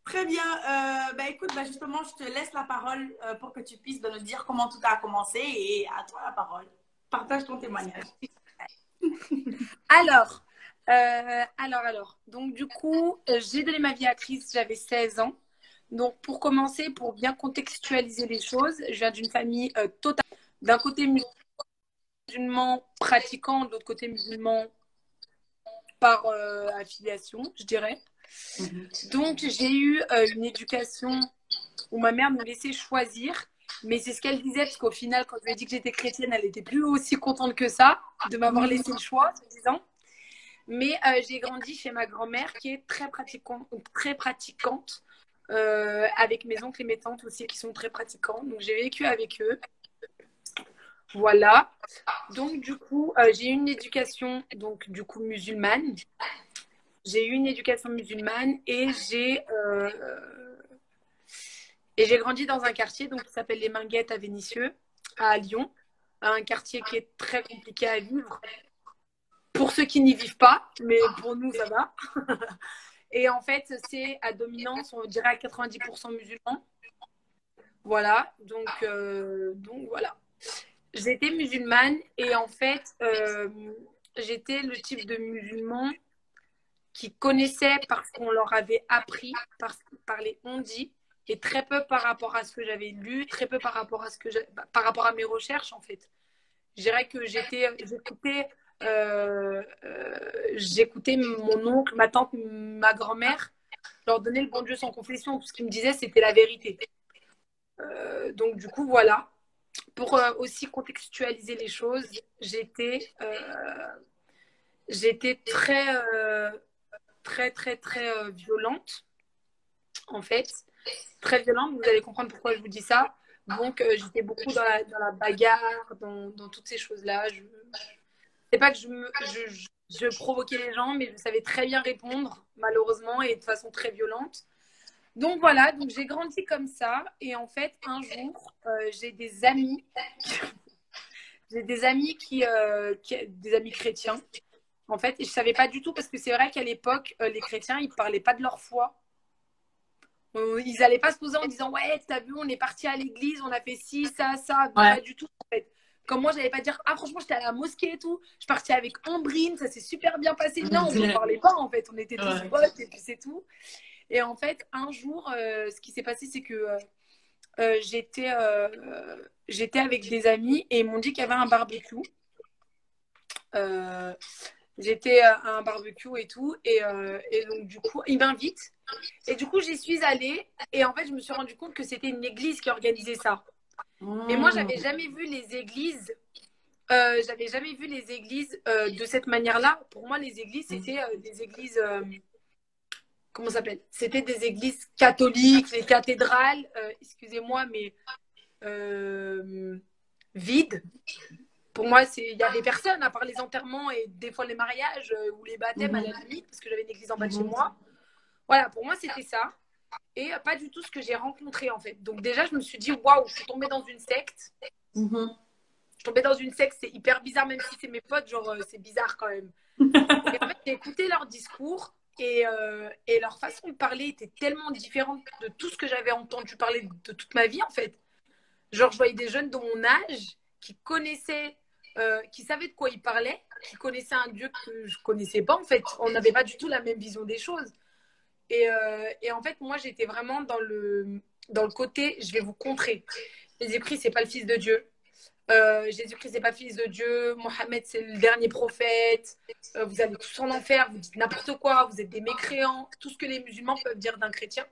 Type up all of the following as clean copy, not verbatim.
Très bien. Écoute, justement, je te laisse la parole pour que tu puisses nous dire comment tout a commencé et à toi la parole. Partage ton témoignage. Alors, donc du coup, j'ai donné ma vie à Christ, j'avais 16 ans. Donc pour commencer, pour bien contextualiser les choses, je viens d'une famille totale, d'un côté musulman pratiquant, de l'autre côté musulman par affiliation, je dirais. Donc j'ai eu une éducation où ma mère nous laissait choisir, mais c'est ce qu'elle disait, parce qu'au final, quand je lui ai dit que j'étais chrétienne, elle n'était plus aussi contente que ça de m'avoir laissé le choix, se disant. Mais j'ai grandi chez ma grand-mère qui est très pratiquante avec mes oncles et mes tantes aussi qui sont très pratiquants. Donc j'ai vécu avec eux. Voilà. Donc du coup, j'ai eu une éducation donc du coup musulmane. J'ai eu une éducation musulmane et j'ai grandi dans un quartier donc qui s'appelle les Minguettes à Vénissieux, à Lyon, un quartier qui est très compliqué à vivre pour ceux qui n'y vivent pas, mais pour nous ça va. Et en fait, c'est à dominance, on dirait à 90% musulmans. Voilà, donc voilà. J'étais musulmane et en fait, j'étais le type de musulman qui connaissait parce qu'on leur avait appris, par les on-dit, et très peu par rapport à ce que j'avais lu, très peu par rapport à par rapport à mes recherches en fait. Je dirais que j'écoutais mon oncle, ma tante, ma grand-mère, leur donner le bon Dieu sans confession. Tout ce qu'ils me disaient, c'était la vérité. Donc du coup, voilà. Pour aussi contextualiser les choses, j'étais très violente, en fait. Très violente, vous allez comprendre pourquoi je vous dis ça. Donc, j'étais beaucoup dans la bagarre, dans toutes ces choses-là. C'est pas que je provoquais les gens, mais je savais très bien répondre, malheureusement, et de façon très violente. Donc voilà, donc j'ai grandi comme ça. Et en fait, un jour, j'ai des amis des amis chrétiens, en fait, et je savais pas du tout parce que c'est vrai qu'à l'époque, les chrétiens, ils parlaient pas de leur foi. Ils allaient pas se poser en disant ouais, t'as vu, on est parti à l'église, on a fait ci, ça, Ouais. pas du tout en fait. Comme moi, j'allais pas dire ah franchement, j'étais à la mosquée et tout, je partais avec Ambrine, ça s'est super bien passé. Non, on ne parlait pas en fait, on était tous Ouais. potes et puis c'est tout. Et en fait, un jour, ce qui s'est passé, c'est que euh, j'étais j'étais avec des amis et ils m'ont dit qu'il y avait un barbecue. Euh, J'étais à un barbecue et tout. Et donc, du coup, ils m'invitent. Et du coup, j'y suis allée. Et en fait, je me suis rendu compte que c'était une église qui organisait ça. Mais moi, j'avais jamais vu les églises. J'avais jamais vu les églises de cette manière-là. Pour moi, les églises, c'était des églises. Comment ça s'appelle? C'était des églises catholiques, les cathédrales. Excusez-moi, mais euh, vides. Pour moi, il y avait personne à part les enterrements et des fois les mariages ou les baptêmes à la limite, parce que j'avais une église en bas de chez moi. Voilà, pour moi, c'était ça. Et pas du tout ce que j'ai rencontré, en fait. Donc déjà, je me suis dit, waouh, je suis tombée dans une secte. Je suis tombée dans une secte, c'est hyper bizarre, même si c'est mes potes, genre, c'est bizarre quand même. Et en fait, j'ai écouté leur discours et leur façon de parler était tellement différente de tout ce que j'avais entendu parler de toute ma vie, en fait. Genre, je voyais des jeunes de mon âge qui connaissaient, qui savaient de quoi ils parlaient, qui connaissaient un Dieu que je connaissais pas, en fait. On n'avait pas du tout la même vision des choses. Et en fait, moi, j'étais vraiment dans le côté, je vais vous contrer. Jésus-Christ, c'est pas le fils de Dieu. Jésus-Christ, c'est pas le fils de Dieu. Mohammed, c'est le dernier prophète. Vous allez tous en enfer, vous dites n'importe quoi, vous êtes des mécréants. Tout ce que les musulmans peuvent dire d'un chrétien.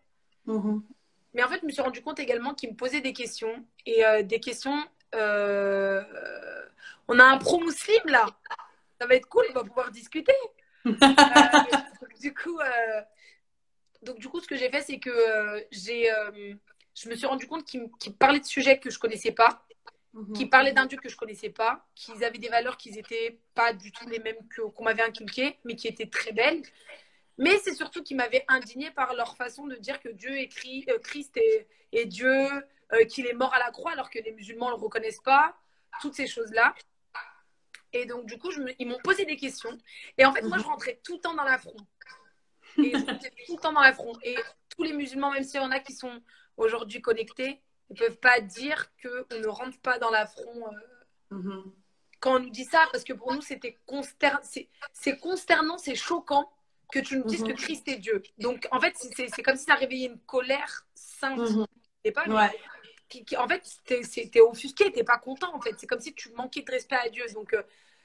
Mais en fait, je me suis rendu compte également qu'ils me posaient des questions. Et des questions. On a un pro-muslim là. Ça va être cool, on va pouvoir discuter. Du coup, ce que j'ai fait, c'est que je me suis rendu compte qu'ils parlaient de sujets que je connaissais pas, qu'ils parlaient d'un Dieu que je connaissais pas, qu'ils avaient des valeurs qui n'étaient pas du tout les mêmes qu'on m'avait inculquées, mais qui étaient très belles. Mais c'est surtout qu'ils m'avaient indignée par leur façon de dire que Dieu est Christ est Dieu, qu'il est mort à la croix, alors que les musulmans ne le reconnaissent pas, toutes ces choses-là. Et donc, du coup, ils m'ont posé des questions. Et en fait, moi, je rentrais tout le temps dans l'affront. Et j'étais tout le temps dans l'affront. Et tous les musulmans, même s'il y en a qui sont aujourd'hui connectés, ne peuvent pas dire qu'on ne rentre pas dans l'affront quand on nous dit ça, parce que pour nous, c'est consternant, c'est choquant que tu nous dises que Christ est Dieu. Donc, en fait, c'est comme si ça réveillait une colère sainte. Et pas, en fait, t'es offusqué, t'es pas content, en fait. C'est comme si tu manquais de respect à Dieu. Donc,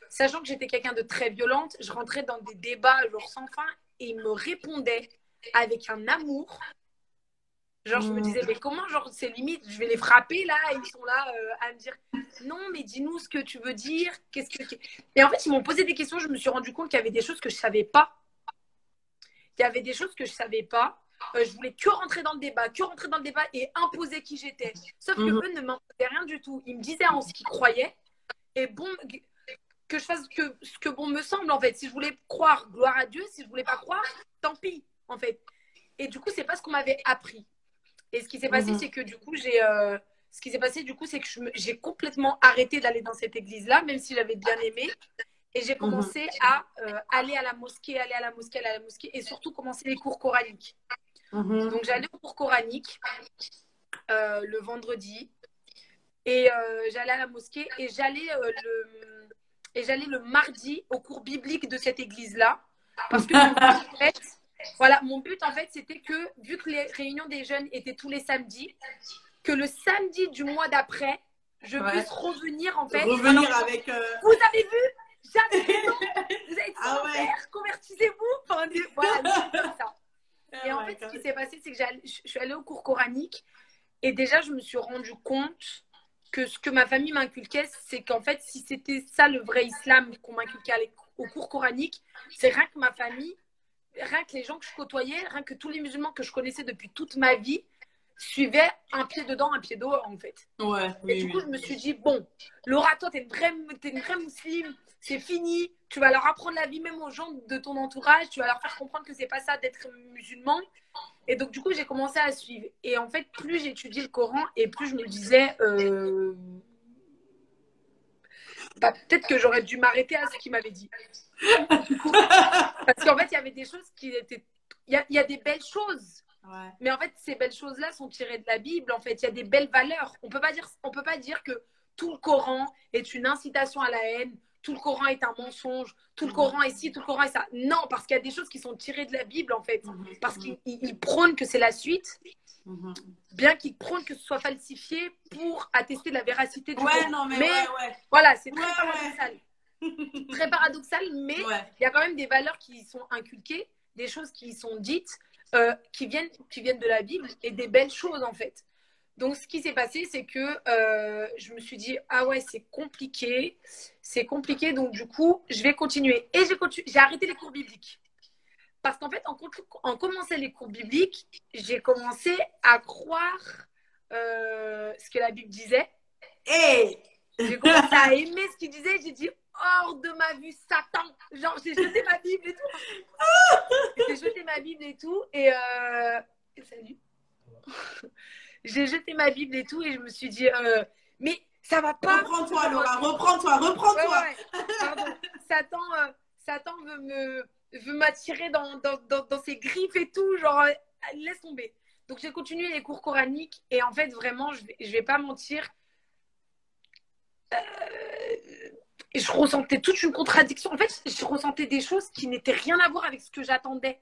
sachant que j'étais quelqu'un de très violente, je rentrais dans des débats genre sans fin et ils me répondaient avec un amour. Genre, je me disais, mais comment, genre, c'est limite, je vais les frapper là, et ils sont là à me dire, non, mais dis-nous ce que tu veux dire, qu'est-ce que. Et en fait, ils m'ont posé des questions, je me suis rendu compte qu'il y avait des choses que je savais pas. Il y avait des choses que je savais pas. Je voulais que rentrer dans le débat et imposer qui j'étais. Sauf que eux ne m'imposaient rien du tout. Ils me disaient en ce qu'ils croyaient, et bon, que je fasse ce que bon me semble, en fait. Si je voulais croire, gloire à Dieu, si je voulais pas croire, tant pis, en fait. Et du coup, c'est pas ce qu'on m'avait appris. Et ce qui s'est passé, c'est que du coup, c'est que j'ai complètement arrêté d'aller dans cette église-là, même si j'avais bien aimé. Et j'ai commencé à aller à la mosquée, et surtout commencer les cours coraniques. Donc, j'allais au cours coranique le vendredi, et j'allais à la mosquée, et j'allais le mardi au cours biblique de cette église-là. Parce que en fait, voilà, mon but, en fait, c'était que, vu que les réunions des jeunes étaient tous les samedis, que le samedi du mois d'après, je puisse revenir, en fait. Revenir avec... Vous avez vu? J'avais raison. Vous êtes faire, convertissez-vous. Enfin, voilà, comme ça. Et en fait, ce qui s'est passé, c'est que je suis allée au cours coranique. Et déjà, je me suis rendu compte que ce que ma famille m'inculquait, c'est qu'en fait, si c'était ça le vrai islam qu'on m'inculquait au cours coranique, c'est rien que ma famille, rien que les gens que je côtoyais, rien que tous les musulmans que je connaissais depuis toute ma vie, suivaient un pied dedans, un pied dehors, en fait. Et du coup, je me suis dit, bon, Laura, toi, t'es une vraie musulmane, c'est fini, tu vas leur apprendre la vie, même aux gens de ton entourage, tu vas leur faire comprendre que c'est pas ça d'être musulman. Et donc, du coup, j'ai commencé à suivre. Et en fait, plus j'étudiais le Coran, et plus je me disais, peut-être que j'aurais dû m'arrêter à ce qu'il m'avait dit. Parce qu'en fait, il y avait des choses qui étaient... Il y a des belles choses. Mais en fait, ces belles choses-là sont tirées de la Bible. En fait, il y a des belles valeurs. On peut pas dire que tout le Coran est une incitation à la haine, tout le Coran est un mensonge, tout le Coran est ci, tout le Coran est ça. Non, parce qu'il y a des choses qui sont tirées de la Bible, en fait. Parce qu'ils prônent que c'est la suite, bien qu'ils prônent que ce soit falsifié pour attester de la véracité du Coran. Non, mais voilà, c'est très paradoxal. Très paradoxal, mais il y a quand même des valeurs qui sont inculquées, des choses qui sont dites, qui viennent de la Bible, et des belles choses, en fait. Donc, ce qui s'est passé, c'est que je me suis dit, ah ouais, c'est compliqué, donc du coup, je vais continuer. Et j'ai arrêté les cours bibliques. Parce qu'en fait, en commençant les cours bibliques, j'ai commencé à croire ce que la Bible disait. Et j'ai commencé à aimer ce qu'il disait. J'ai dit, hors de ma vue, Satan. Genre, j'ai jeté ma Bible et tout. J'ai jeté ma Bible et tout. Et salut. J'ai jeté ma Bible et tout. Et je me suis dit, mais ça va pas. Reprends-toi, Laura. Reprends-toi. Pardon. Satan veut m'attirer dans ses griffes et tout. Genre, laisse tomber. Donc, j'ai continué les cours coraniques. Et en fait, vraiment, je vais pas mentir. Je ressentais toute une contradiction. En fait, je ressentais des choses qui n'étaient rien à voir avec ce que j'attendais.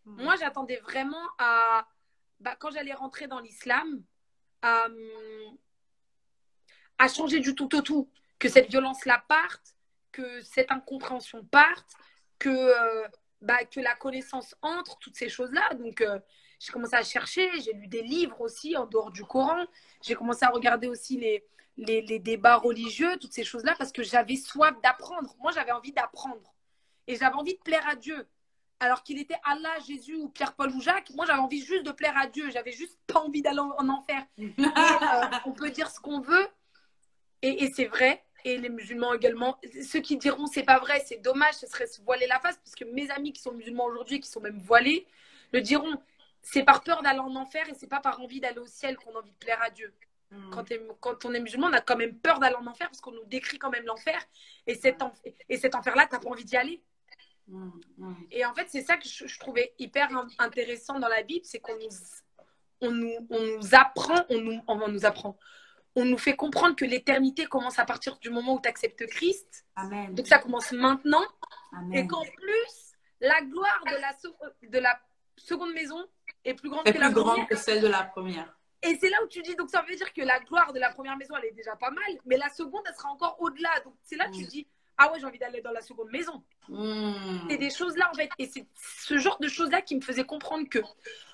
Moi, j'attendais vraiment quand j'allais rentrer dans l'islam, à changer du tout au tout. Que cette violence-là parte, que cette incompréhension parte, que la connaissance entre, toutes ces choses-là. Donc, j'ai commencé à chercher. J'ai lu des livres aussi en dehors du Coran. J'ai commencé à regarder aussi les débats religieux, toutes ces choses-là, parce que j'avais soif d'apprendre. Moi, j'avais envie d'apprendre. Et j'avais envie de plaire à Dieu. Alors qu'il était Allah, Jésus ou Pierre, Paul ou Jacques, moi, j'avais envie juste de plaire à Dieu. J'avais juste pas envie d'aller en enfer. Et, on peut dire ce qu'on veut. Et c'est vrai. Et les musulmans également. Ceux qui diront c'est pas vrai, c'est dommage, ce serait se voiler la face. Parce que mes amis qui sont musulmans aujourd'hui, qui sont même voilés, le c'est par peur d'aller en enfer et c'est pas par envie d'aller au ciel qu'on a envie de plaire à Dieu. Quand on est musulman, on a quand même peur d'aller en enfer parce qu'on nous décrit quand même l'enfer. Et cet enfer-là, t'as pas envie d'y aller. Et en fait, c'est ça que je trouvais hyper intéressant dans la Bible, c'est qu'on nous apprend, on nous fait comprendre que l'éternité commence à partir du moment où tu acceptes Christ. Amen. Donc ça commence maintenant. Amen. Et qu'en plus, la gloire de la seconde maison est plus grande C'est que la plus grande première. que celle de la première. Et c'est là où tu dis, donc ça veut dire que la gloire de la première maison, elle est déjà pas mal, mais la seconde, elle sera encore au-delà. Donc c'est là que tu dis, ah ouais, j'ai envie d'aller dans la seconde maison. C'est des choses-là, en fait. Et c'est ce genre de choses-là qui me faisait comprendre que.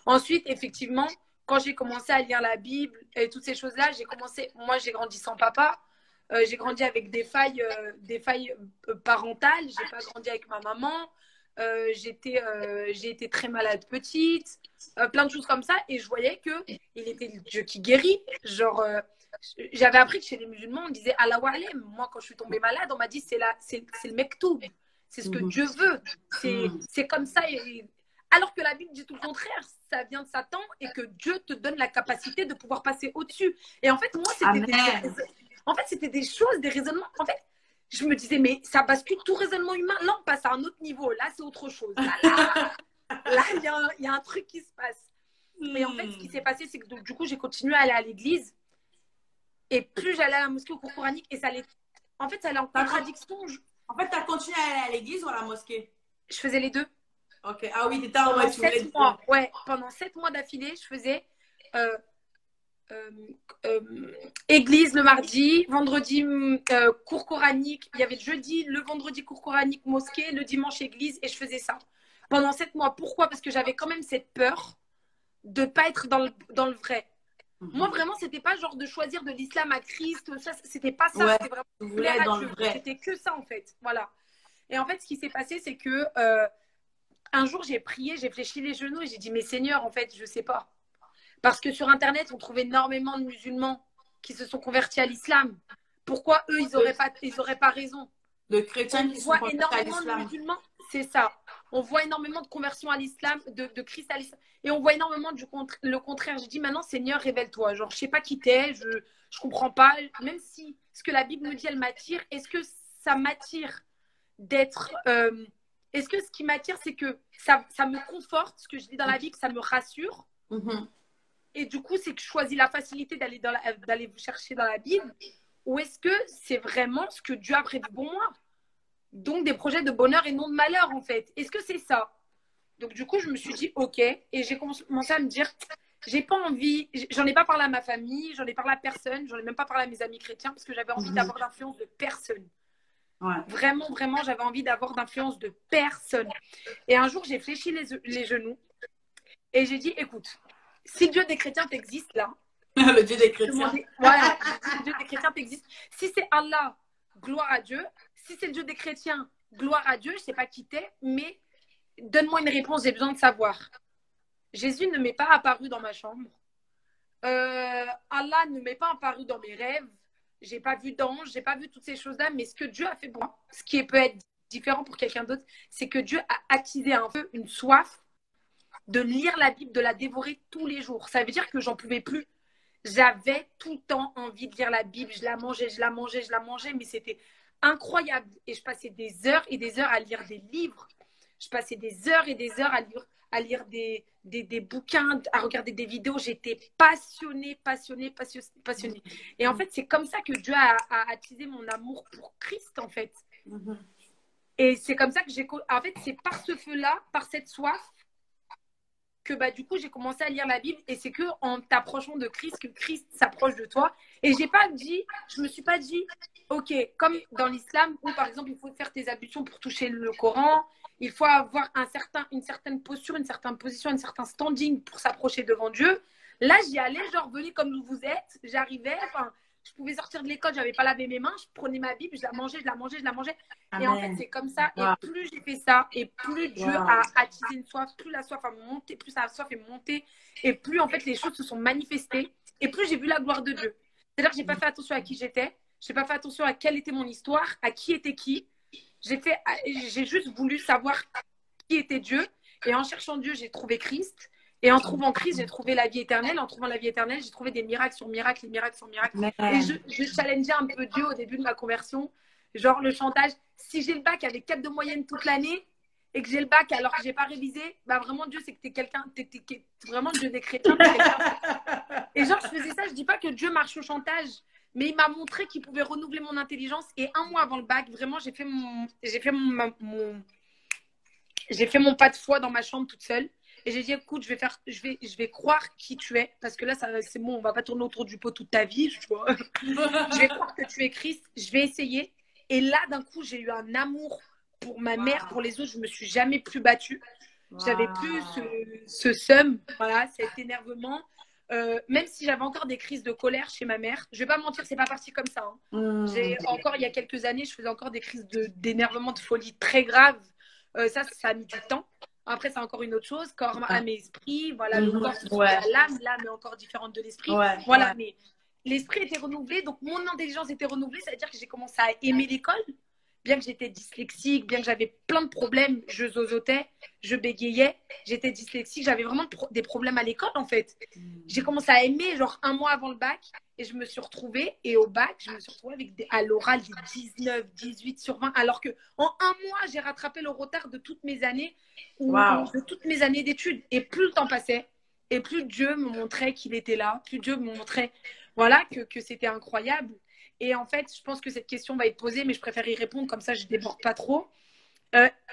Ensuite, effectivement, quand j'ai commencé à lire la Bible et toutes ces choses-là, moi, j'ai grandi sans papa. J'ai grandi avec des failles parentales. J'ai pas grandi avec ma maman. J'ai été très malade petite. Plein de choses comme ça. Et je voyais qu'il était le Dieu qui guérit. Genre, j'avais appris que chez les musulmans, on disait Allah Wa'alem. Moi, quand je suis tombée malade, on m'a dit c'est le mektoub. C'est ce que Dieu veut. C'est comme ça. Alors que la Bible dit tout le contraire. Ça vient de Satan et que Dieu te donne la capacité de pouvoir passer au-dessus. Et en fait, moi, c'était des choses, des raisonnements. En fait, je me disais, mais ça bascule tout raisonnement humain. Là, on passe à un autre niveau. Là, c'est autre chose. Là, il y a un truc qui se passe. Et en fait, ce qui s'est passé, c'est que donc, du coup, j'ai continué à aller à l'église. Et plus j'allais à la mosquée au cours coranique, et ça allait en contradiction. En fait, tu as continué à aller à l'église ou à la mosquée? Je faisais les deux. Ok. Ah oui, t'étais en mode, tu voulais 7 mois. Ouais, pendant 7 mois d'affilée, je faisais église le mardi, vendredi cours coranique. Il y avait le jeudi, le vendredi cours coranique, mosquée, le dimanche église, et je faisais ça. Pendant 7 mois. Pourquoi? Parce que j'avais quand même cette peur de ne pas être dans le vrai. Moi, vraiment, c'était pas genre de choisir de l'islam à Christ. Ça, c'était pas ça. Ouais, c'était vraiment plaire à Dieu. C'était que ça, en fait. Voilà. Et en fait, ce qui s'est passé, c'est que un jour, j'ai prié, j'ai fléchi les genoux et j'ai dit, mais Seigneur, en fait, je sais pas. Parce que sur Internet, on trouve énormément de musulmans qui se sont convertis à l'islam. Pourquoi eux, ils auraient pas raison? De chrétiens qui sont convertis à l'islam. De musulmans, c'est ça. On voit énormément de conversions à l'islam, de Christ à l'islam. Et on voit énormément le contraire. J'ai dit maintenant, Seigneur, révèle-toi. Genre, je sais pas qui t'es, je comprends pas. Même si ce que la Bible me dit, elle m'attire, est-ce que ça m'attire d'être. Est-ce que ce qui m'attire, c'est que ça me conforte, ce que je dis dans la Bible, ça me rassure. Et du coup, c'est que je choisis la facilité d'aller chercher dans la Bible. Ou est-ce que c'est vraiment ce que Dieu a prévu pour moi? Donc, des projets de bonheur et non de malheur, en fait. Est-ce que c'est ça? Donc, du coup, je me suis dit, OK. Et j'ai commencé à me dire, j'ai pas envie, j'en ai pas parlé à ma famille, j'en ai parlé à personne, j'en ai même pas parlé à mes amis chrétiens parce que j'avais envie d'avoir l'influence de personne. Ouais. Vraiment, vraiment, j'avais envie d'avoir d'influence de personne. Et un jour, j'ai fléchi les genoux et j'ai dit, écoute, si Dieu des chrétiens t'existe là, le Dieu des chrétiens. Voilà, le Dieu des chrétiens t'existe. Si c'est Allah, gloire à Dieu. Si c'est le Dieu des chrétiens, gloire à Dieu. Je ne sais pas qui t'es, mais donne-moi une réponse, j'ai besoin de savoir. Jésus ne m'est pas apparu dans ma chambre. Allah ne m'est pas apparu dans mes rêves. J'ai pas vu d'ange, j'ai pas vu toutes ces choses-là. Mais ce que Dieu a fait pour moi, ce qui peut être différent pour quelqu'un d'autre, c'est que Dieu a attisé un peu une soif de lire la Bible, de la dévorer tous les jours. Ça veut dire que j'en pouvais plus. J'avais tout le temps envie de lire la Bible. Je la mangeais, mais c'était incroyable. Et je passais des heures et des heures à lire des livres. Je passais des heures et des heures à lire des bouquins, à regarder des vidéos. J'étais passionnée. Et en fait, c'est comme ça que Dieu a attisé mon amour pour Christ, en fait. Et c'est comme ça que en fait, c'est par ce feu-là, par cette soif, que du coup, j'ai commencé à lire la Bible. Et c'est qu'en t'approchant de Christ, que Christ s'approche de toi. Et je me suis pas dit, OK, comme dans l'islam, où par exemple, il faut faire tes ablutions pour toucher le Coran, il faut avoir une certaine posture, une certaine position, un certain standing pour s'approcher devant Dieu. Là, j'y allais, genre, venez comme vous êtes. J'arrivais, je pouvais sortir de l'école, j'avais pas lavé mes mains, je prenais ma Bible, je la mangeais. Amen. Et en fait, c'est comme ça. Et plus j'ai fait ça, et plus Dieu a attisé une soif, plus la soif a monté, plus la soif est montée, et plus en fait les choses se sont manifestées, et plus j'ai vu la gloire de Dieu. C'est-à-dire que j'ai pas fait attention à qui j'étais, j'ai pas fait attention à quelle était mon histoire, à qui était qui. J'ai juste voulu savoir qui était Dieu, et en cherchant Dieu, j'ai trouvé Christ. Et en trouvant Christ, j'ai trouvé la vie éternelle. En trouvant la vie éternelle, j'ai trouvé des miracles sur miracles, miracles sur miracles. Et je challengeais un peu Dieu au début de ma conversion. Genre le chantage, si j'ai le bac avec 4 de moyenne toute l'année, et que j'ai le bac alors que j'ai pas révisé, bah vraiment Dieu c'est que t'es quelqu'un, vraiment Dieu des chrétiens. Et genre je faisais ça, je dis pas que Dieu marche au chantage, mais il m'a montré qu'il pouvait renouveler mon intelligence. Et un mois avant le bac, vraiment j'ai fait mon pas de foi dans ma chambre toute seule. Et j'ai dit, écoute, je vais croire qui tu es. Parce que là, c'est bon, on va pas tourner autour du pot toute ta vie, tu vois. Je vais croire que tu es Christ. Je vais essayer. Et là, d'un coup, j'ai eu un amour pour ma mère, pour les autres. Je me suis jamais plus battue. J'avais plus ce seum, voilà, cet énervement. Même si j'avais encore des crises de colère chez ma mère, je vais pas mentir, c'est pas parti comme ça. Hein. Encore il y a quelques années, je faisais encore des crises d'énervement, de folie très graves. Ça a mis du temps. Après, c'est encore une autre chose. Corps, âme et esprit. Voilà, le corps, c'est l'âme. L'âme est encore différente de l'esprit. Voilà, mais l'esprit était renouvelé. Donc, mon intelligence était renouvelée. Ça veut dire que j'ai commencé à aimer l'école. Bien que j'étais dyslexique, bien que j'avais plein de problèmes, je zozotais, je bégayais, j'étais dyslexique, j'avais vraiment des problèmes à l'école en fait. J'ai commencé à aimer genre un mois avant le bac et je me suis retrouvée, et au bac, je me suis retrouvée avec à l'oral des 19, 18 sur 20, alors que en un mois, j'ai rattrapé le retard de toutes mes années, de toutes mes années d'études. Et plus le temps passait, et plus Dieu me montrait qu'il était là, plus Dieu me montrait voilà, que c'était incroyable. Et en fait, je pense que cette question va être posée, mais je préfère y répondre, comme ça je ne déborde pas trop.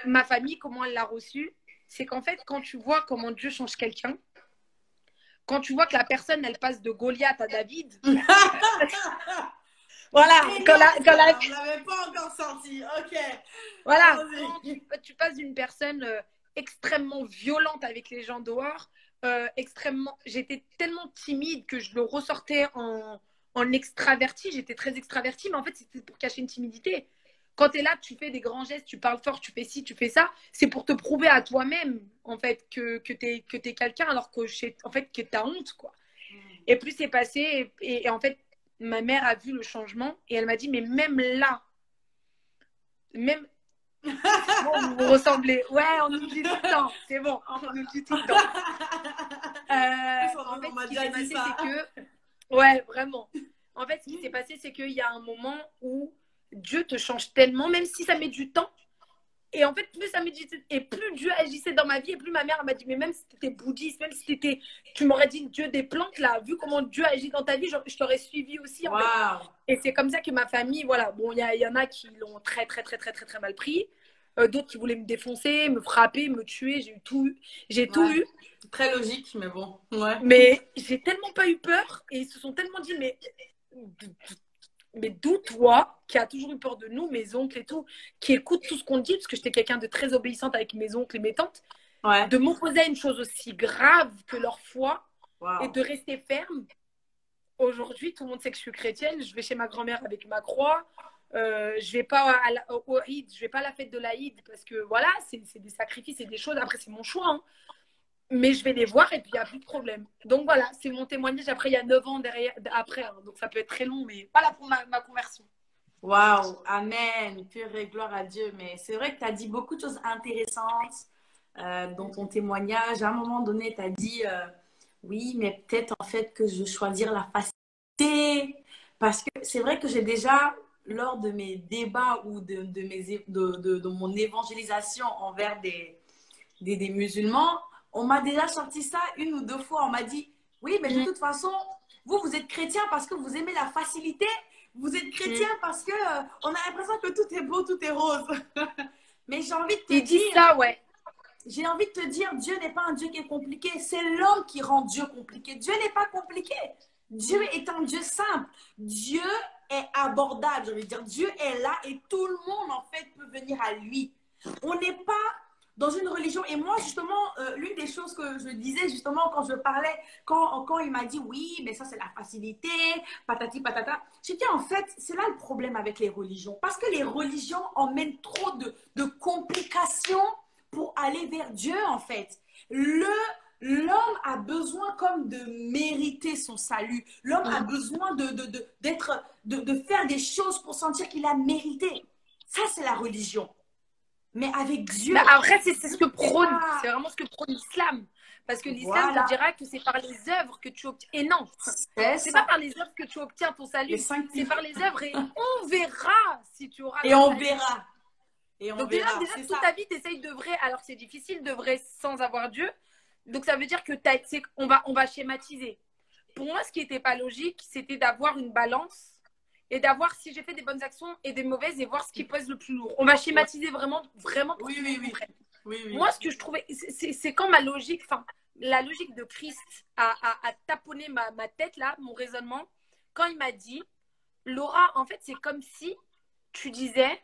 Ma famille, comment elle l'a reçue, c'est qu'en fait, quand tu vois comment Dieu change quelqu'un, quand tu vois que la personne, elle passe de Goliath à David. Voilà. Quand la... Je l'avais pas encore senti. Ok. Voilà. Quand tu passes d'une personne extrêmement violente avec les gens dehors, j'étais tellement timide que je le ressortais en extraverti. J'étais très extravertie, mais en fait, c'était pour cacher une timidité. Quand tu es là, tu fais des grands gestes, tu parles fort, tu fais ci, tu fais ça, c'est pour te prouver à toi-même, en fait, que tu es quelqu'un, alors que tu as honte, quoi. Et plus c'est passé, et en fait, ma mère a vu le changement, et elle m'a dit, mais même là, même... Bon, vous ressemblez. Ouais, on nous le dit tout le temps. C'est bon, on nous le dit tout le temps. En fait, ce qui s'est passé, c'est que... Ouais, vraiment. En fait, ce qui s'est passé, c'est qu'il y a un moment où Dieu te change tellement, même si ça met du temps. Et en fait, plus ça met du temps, et plus Dieu agissait dans ma vie, et plus ma mère m'a dit, mais même si tu étais bouddhiste, même si tu m'aurais dit Dieu des plantes, là, vu comment Dieu agit dans ta vie, je t'aurais suivi aussi. En fait. Et c'est comme ça que ma famille, voilà, bon, il y en a qui l'ont très, très, très, très, très, très mal pris. D'autres qui voulaient me défoncer, me frapper, me tuer, j'ai tout eu. Très logique, mais bon. Mais j'ai tellement pas eu peur, et ils se sont tellement dit, mais d'où toi, qui a toujours eu peur de nous, mes oncles et tout, qui écoute tout ce qu'on dit, parce que j'étais quelqu'un de très obéissante avec mes oncles et mes tantes, de m'opposer à une chose aussi grave que leur foi et de rester ferme. Aujourd'hui, tout le monde sait que je suis chrétienne, je vais chez ma grand-mère avec ma croix, je vais pas au Eid, je vais pas à la fête de l'Aïd, parce que voilà, c'est des sacrifices et des choses, après c'est mon choix, hein. Mais je vais les voir et puis il n'y a plus de problème. Donc voilà, c'est mon témoignage. Après, il y a 9 ans après. Hein, donc ça peut être très long, mais voilà pour ma conversion. Waouh, amen. Pure et gloire à Dieu. Mais c'est vrai que tu as dit beaucoup de choses intéressantes dans ton témoignage. À un moment donné, tu as dit oui, mais peut-être en fait que je veux choisir la facilité. Parce que c'est vrai que j'ai déjà, lors de mes débats ou de mon évangélisation envers des musulmans, on m'a déjà sorti ça 1 ou 2 fois. On m'a dit, oui, mais de toute façon, vous êtes chrétien parce que vous aimez la facilité. Vous êtes chrétien parce que on a l'impression que tout est beau, tout est rose. Mais j'ai envie de te dire... ça, ouais. J'ai envie de te dire, Dieu n'est pas un Dieu qui est compliqué. C'est l'homme qui rend Dieu compliqué. Dieu n'est pas compliqué. Dieu est un Dieu simple. Dieu est abordable. Je veux dire, Dieu est là et tout le monde, en fait, peut venir à lui. On n'est pas dans une religion. Et moi, justement, l'une des choses que je disais, justement, quand je parlais, quand il m'a dit, oui, mais ça, c'est la facilité, patati patata. J'ai dit, en fait, c'est là le problème avec les religions. Parce que les religions emmènent trop de complications pour aller vers Dieu, en fait. L'homme a besoin comme de mériter son salut. L'homme a besoin de faire des choses pour sentir qu'il a mérité. Ça, c'est la religion. Mais avec Dieu... Bah après, c'est ce que prône. C'est vraiment ce que prône l'islam. Parce que l'islam te dira que c'est par les œuvres que tu obtiens. Et non, c'est pas par les œuvres que tu obtiens ton salut. C'est par les œuvres et on verra si tu auras... Et on verra. Et on Donc verra. déjà C'est toute ça. ta vie, tu essayes d'œuvrer, alors c'est difficile d'œuvrer sans avoir Dieu. Donc ça veut dire que on va schématiser. Pour moi, ce qui n'était pas logique, c'était d'avoir une balance et d'avoir si j'ai fait des bonnes actions et des mauvaises et voir ce qui pèse le plus lourd. On va Ouais. schématiser vraiment pour Oui, que oui, tout le monde oui. comprenne. Oui, oui. Moi, ce que je trouvais, c'est quand ma logique, enfin, la logique de Christ a taponné ma tête, là, mon raisonnement, quand il m'a dit, Laura, en fait, c'est comme si tu disais,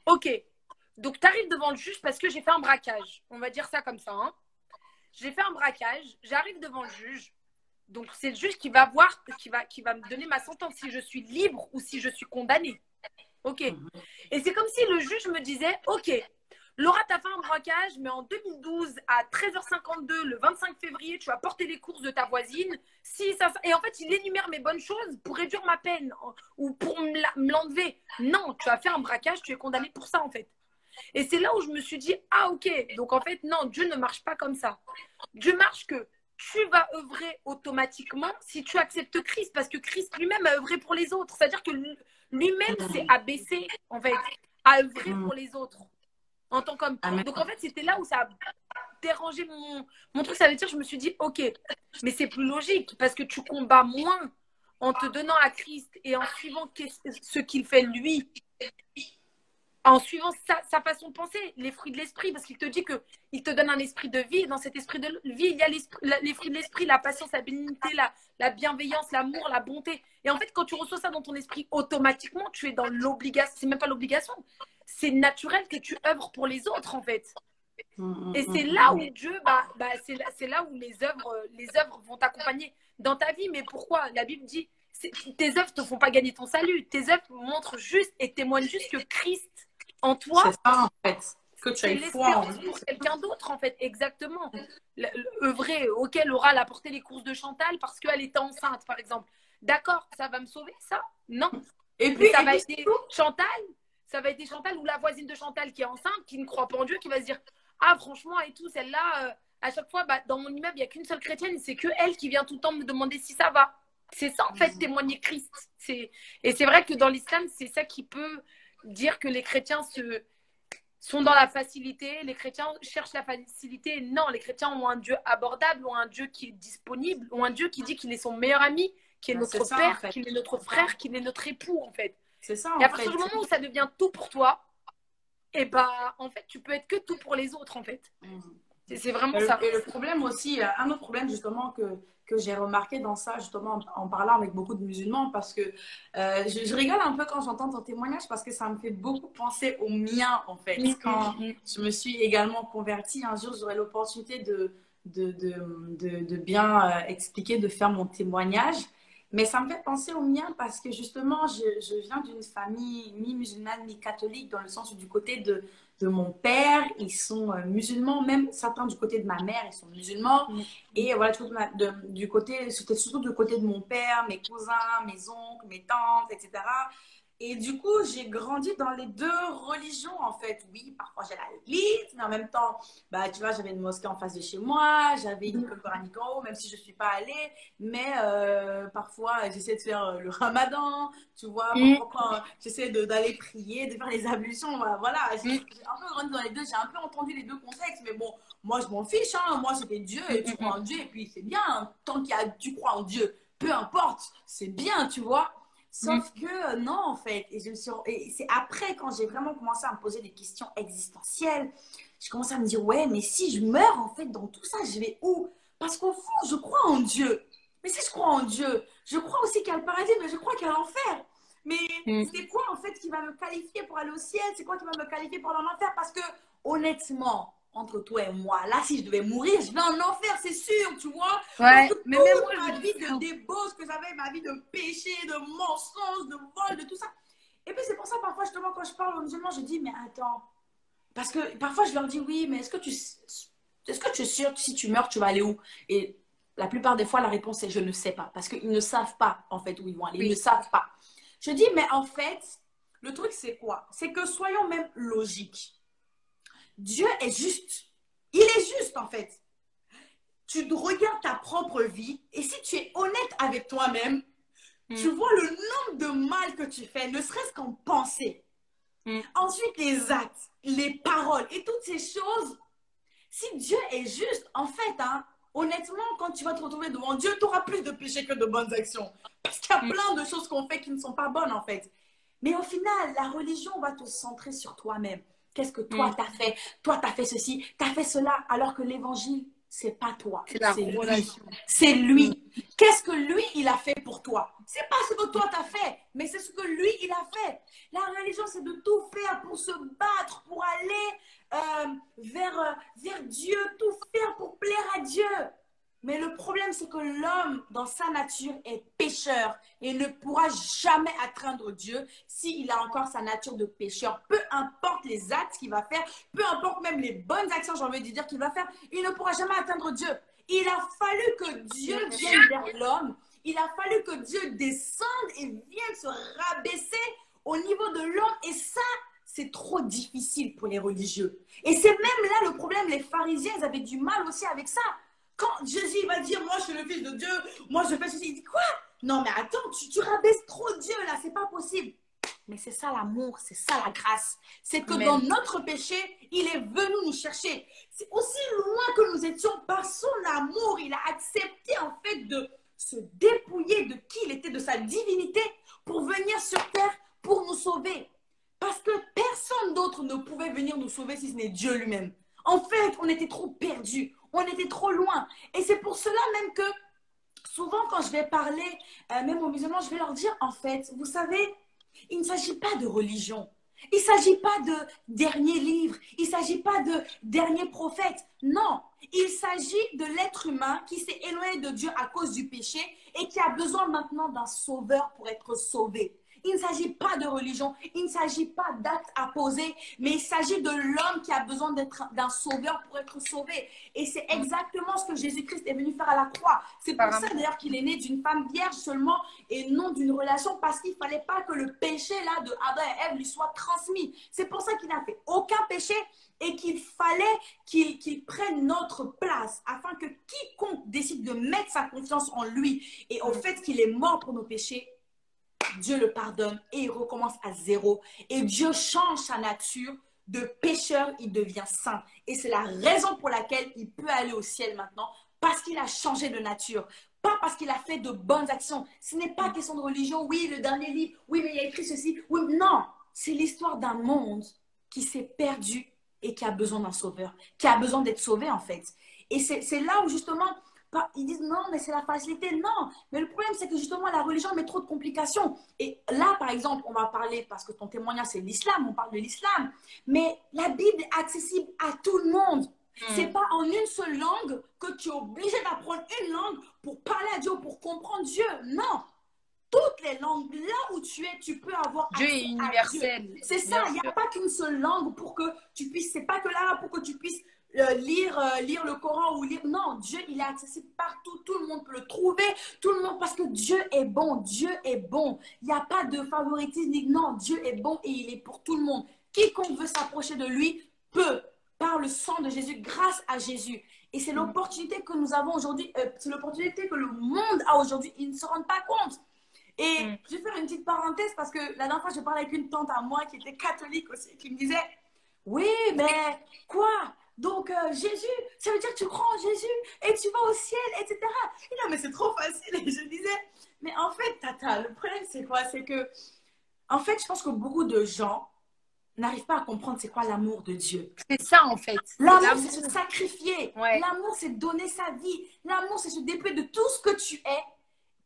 ok, donc tu arrives devant le juge parce que j'ai fait un braquage. On va dire ça comme ça. Hein. J'ai fait un braquage, j'arrive devant le juge. Donc c'est le juge qui va voir, qui va me donner ma sentence, si je suis libre ou si je suis condamnée. Ok. Et c'est comme si le juge me disait, ok, Laura, t'as fait un braquage, mais en 2012, à 13h52, le 25 février, tu vas porter les courses de ta voisine. Si ça... Et en fait, il énumère mes bonnes choses pour réduire ma peine ou pour me l'enlever. Non, tu as fait un braquage, tu es condamné pour ça, en fait. Et c'est là où je me suis dit, ah ok, donc en fait, non, Dieu ne marche pas comme ça. Dieu marche que tu vas œuvrer automatiquement si tu acceptes Christ, parce que Christ lui-même a œuvré pour les autres. C'est-à-dire que lui-même s'est abaissé, en fait, à œuvrer pour les autres en tant qu'homme. Donc en fait, c'était là où ça a dérangé mon truc. Ça veut dire, je me suis dit, ok, mais c'est plus logique, parce que tu combats moins en te donnant à Christ et en suivant ce qu'il fait lui, en suivant sa façon de penser, les fruits de l'esprit, parce qu'il te dit qu'il te donne un esprit de vie, et dans cet esprit de vie, il y a les fruits de l'esprit, la patience, la bénignité, la bienveillance, l'amour, la bonté. Et en fait, quand tu reçois ça dans ton esprit, automatiquement, tu es dans l'obligation, c'est même pas l'obligation, c'est naturel que tu œuvres pour les autres, en fait. Et c'est là où Dieu, c'est là où les œuvres vont t'accompagner dans ta vie. Mais pourquoi? La Bible dit, tes œuvres ne te font pas gagner ton salut. Tes œuvres montrent juste et témoignent juste que Christ en toi, c'est ça en fait, que tu c'est as foi en l'espérance lui. pour quelqu'un d'autre en fait, exactement. Œuvrer, ok, Laura elle a porté les courses de Chantal parce qu'elle était enceinte par exemple. D'accord, ça va me sauver ça? Non. Et Mais puis, ça va aider Chantal, ça va aider Chantal ou la voisine de Chantal qui est enceinte, qui ne croit pas en Dieu, qui va se dire, ah franchement et tout, celle-là, à chaque fois, dans mon immeuble, il n'y a qu'une seule chrétienne, c'est que elle qui vient tout le temps me demander si ça va. C'est ça en fait, témoigner Christ. Et c'est vrai que dans l'islam, c'est ça qui peut dire que les chrétiens sont dans la facilité, les chrétiens cherchent la facilité. Non, les chrétiens ont un Dieu abordable, ont un Dieu qui est disponible, ont un Dieu qui dit qu'il est son meilleur ami, qui est notre ça, père, en fait. qu'il est notre frère, qu'il est notre époux en fait. C'est ça, Et à partir du moment où ça devient tout pour toi, et en fait, tu peux être que tout pour les autres en fait. C'est vraiment ça. Et le problème aussi, un autre problème justement que j'ai remarqué dans ça, justement en parlant avec beaucoup de musulmans, parce que je rigole un peu quand j'entends ton témoignage, parce que ça me fait beaucoup penser au mien en fait. Quand je me suis également convertie, un jour j'aurai l'opportunité de bien expliquer, de faire mon témoignage. Mais ça me fait penser au mien parce que justement, je viens d'une famille mi-musulmane, mi-catholique, dans le sens où du côté de mon père, ils sont musulmans, même certains du côté de ma mère, ils sont musulmans. Et voilà, du côté, c'était surtout du côté de mon père, mes cousins, mes oncles, mes tantes, etc. Et du coup, j'ai grandi dans les deux religions, en fait. Oui, parfois j'allais à l'église, mais en même temps, tu vois, j'avais une mosquée en face de chez moi, j'avais une école coranique en haut, même si je ne suis pas allée. Mais parfois, j'essaie de faire le ramadan, tu vois. Parfois, quand j'essaie d'aller prier, de faire les ablutions, voilà. J'ai un peu grandi dans les deux, j'ai un peu entendu les deux contextes, mais bon, moi, je m'en fiche, hein. Moi, c'était Dieu, et tu crois en Dieu, et puis c'est bien. Tant tu crois en Dieu, peu importe, c'est bien, tu vois. Sauf que non, en fait. Et c'est après, quand j'ai vraiment commencé à me poser des questions existentielles, je commençais à me dire, ouais, mais si je meurs, en fait, dans tout ça, je vais où? Parce qu'au fond, je crois en Dieu. Mais si je crois en Dieu, je crois aussi qu'il y a le paradis, mais je crois qu'il y a l'enfer. Mais c'est quoi, en fait, qui va me qualifier pour aller au ciel? C'est quoi qui va me qualifier pour aller en enfer? Parce que, honnêtement, entre toi et moi, là, si je devais mourir, je vais en enfer, c'est sûr, tu vois. Ouais, mais même moi, ma vie de débauche que j'avais, ma vie de péché, de mensonge, de vol, de tout ça. Et puis, c'est pour ça, parfois, justement, quand je parle aux musulmans, je dis, mais attends. Parce que parfois, je leur dis, oui, mais est-ce que tu es sûr que si tu meurs, tu vas aller où? Et la plupart des fois, la réponse est, je ne sais pas. Parce qu'ils ne savent pas, en fait, où ils vont aller. Ils ne savent pas. Je dis, mais en fait, le truc, c'est quoi? C'est que soyons même logiques. Dieu est juste. Il est juste, en fait. Tu regardes ta propre vie et si tu es honnête avec toi-même, tu vois le nombre de mal que tu fais, ne serait-ce qu'en penser. Ensuite, les actes, les paroles et toutes ces choses. Si Dieu est juste, en fait, hein, honnêtement, quand tu vas te retrouver devant Dieu, tu auras plus de péchés que de bonnes actions. Parce qu'il y a plein de choses qu'on fait qui ne sont pas bonnes, en fait. Mais au final, la religion va te centrer sur toi-même. Qu'est-ce que toi t'as fait? Toi, t'as fait ceci, t'as fait cela, alors que l'évangile, c'est pas toi, C'est la c'est lui. relation. C'est lui. Qu'est-ce que lui, il a fait pour toi? C'est pas ce que toi t'as fait, mais c'est ce que lui, il a fait. La religion, c'est de tout faire pour se battre, pour aller vers Dieu, tout faire pour plaire à Dieu. Mais le problème, c'est que l'homme, dans sa nature, est pécheur et ne pourra jamais atteindre Dieu s'il a encore sa nature de pécheur. Peu importe les actes qu'il va faire, peu importe même les bonnes actions, j'ai envie de dire qu'il va faire, il ne pourra jamais atteindre Dieu. Il a fallu que Dieu vienne vers l'homme. Il a fallu que Dieu descende et vienne se rabaisser au niveau de l'homme. Et ça, c'est trop difficile pour les religieux. Et c'est même là le problème. Les pharisiens, ils avaient du mal aussi avec ça. Quand Jésus va dire, moi je suis le fils de Dieu, moi je fais ceci, il dit quoi? Non mais attends, tu rabaisses trop Dieu là, c'est pas possible. Mais c'est ça l'amour, c'est ça la grâce. C'est que dans notre péché, il est venu nous chercher. C'est aussi loin que nous étions, par son amour, il a accepté en fait de se dépouiller de qui il était, de sa divinité, pour venir sur terre, pour nous sauver. Parce que personne d'autre ne pouvait venir nous sauver si ce n'est Dieu lui-même. En fait, on était trop perdus. On était trop loin. Et c'est pour cela même que souvent quand je vais parler, même aux musulmans, je vais leur dire, en fait, vous savez, il ne s'agit pas de religion. Il ne s'agit pas de dernier livre. Il ne s'agit pas de dernier prophète. Non, il s'agit de l'être humain qui s'est éloigné de Dieu à cause du péché et qui a besoin maintenant d'un sauveur pour être sauvé. Il ne s'agit pas de religion, il ne s'agit pas d'actes à poser, mais il s'agit de l'homme qui a besoin d'un sauveur pour être sauvé. Et c'est exactement ce que Jésus-Christ est venu faire à la croix. C'est pour ça d'ailleurs qu'il est né d'une femme vierge seulement et non d'une relation, parce qu'il ne fallait pas que le péché là de Adam et Ève lui soit transmis. C'est pour ça qu'il n'a fait aucun péché et qu'il fallait qu'il prenne notre place afin que quiconque décide de mettre sa confiance en lui et au fait qu'il est mort pour nos péchés, Dieu le pardonne et il recommence à zéro. Et Dieu change sa nature de pécheur, il devient saint. Et c'est la raison pour laquelle il peut aller au ciel maintenant, parce qu'il a changé de nature. Pas parce qu'il a fait de bonnes actions. Ce n'est pas question de religion. Oui, le dernier livre. Oui, mais il a écrit ceci. Oui, non. C'est l'histoire d'un monde qui s'est perdu et qui a besoin d'un sauveur. Qui a besoin d'être sauvé, en fait. Et c'est là où, justement, ils disent non, mais c'est la facilité. Non, mais le problème, c'est que justement, la religion met trop de complications. Et là, par exemple, on va parler, parce que ton témoignage, c'est l'islam, on parle de l'islam. Mais la Bible est accessible à tout le monde. C'est pas en une seule langue que tu es obligé d'apprendre une langue pour parler à Dieu, pour comprendre Dieu. Non. Toutes les langues, là où tu es, tu peux avoir Dieu est universel. C'est ça, il n'y a pas qu'une seule langue pour que tu puisses, c'est pas que là pour que tu puisses lire le Coran ou lire. Non, Dieu, il est accessible partout. Tout le monde peut le trouver. Tout le monde, parce que Dieu est bon. Dieu est bon. Il n'y a pas de favoritisme. Non, Dieu est bon et il est pour tout le monde. Quiconque veut s'approcher de lui peut, par le sang de Jésus, grâce à Jésus. Et c'est l'opportunité que nous avons aujourd'hui. C'est l'opportunité que le monde a aujourd'hui. Ils ne se rendent pas compte. Et je vais faire une petite parenthèse parce que la dernière fois, je parlais avec une tante à moi qui était catholique aussi, qui me disait, oui, mais quoi? Donc, Jésus, ça veut dire que tu crois en Jésus et tu vas au ciel, etc. Et non, mais c'est trop facile. Et je disais, mais en fait, Tata, le problème, c'est quoi? C'est que, en fait, je pense que beaucoup de gens n'arrivent pas à comprendre c'est quoi l'amour de Dieu. C'est ça, en fait. L'amour, c'est se sacrifier. Ouais. L'amour, c'est donner sa vie. L'amour, c'est se dépouiller de tout ce que tu es